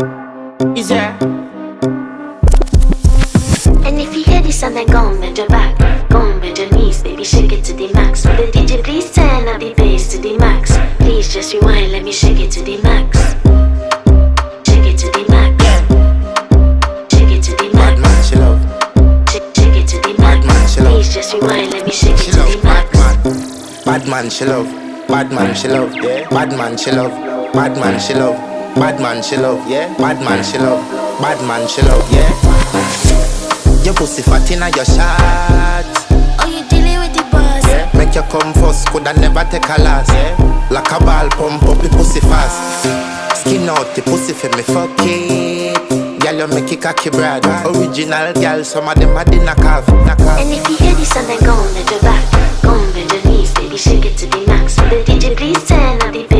Is there? And if you hear this and then go on bend your back, go on bend your knees, baby, shake it to the max. Will the DJ please turn up the bass to the max? Please just rewind, let me shake it to the max. Shake it to the max. Shake it to the max. Bad man, she love. Shake it to the max. Bad man, she love. Please just rewind, let me shake it She to love. the max. Bad man, she love. Bad man, she love. Yeah. Bad man, she love. Bad man, she love. Bad man, she love. Yeah. Bad man, she love. Bad man, she love. Yeah. Your pussy fat inna your shot. Oh, you dealing with the boss? Yeah. Make you come first, coulda never take a last. Yeah. Like a ball pump up the pussy fast. Skin out the pussy for me fuck it. Girl, you make it cocky brad. Original girl, some of them a dinner calf. And if you hear this and then go on bend your back, go on bend your knees, baby, shake it to the max. Will the DJ please turn up the bass?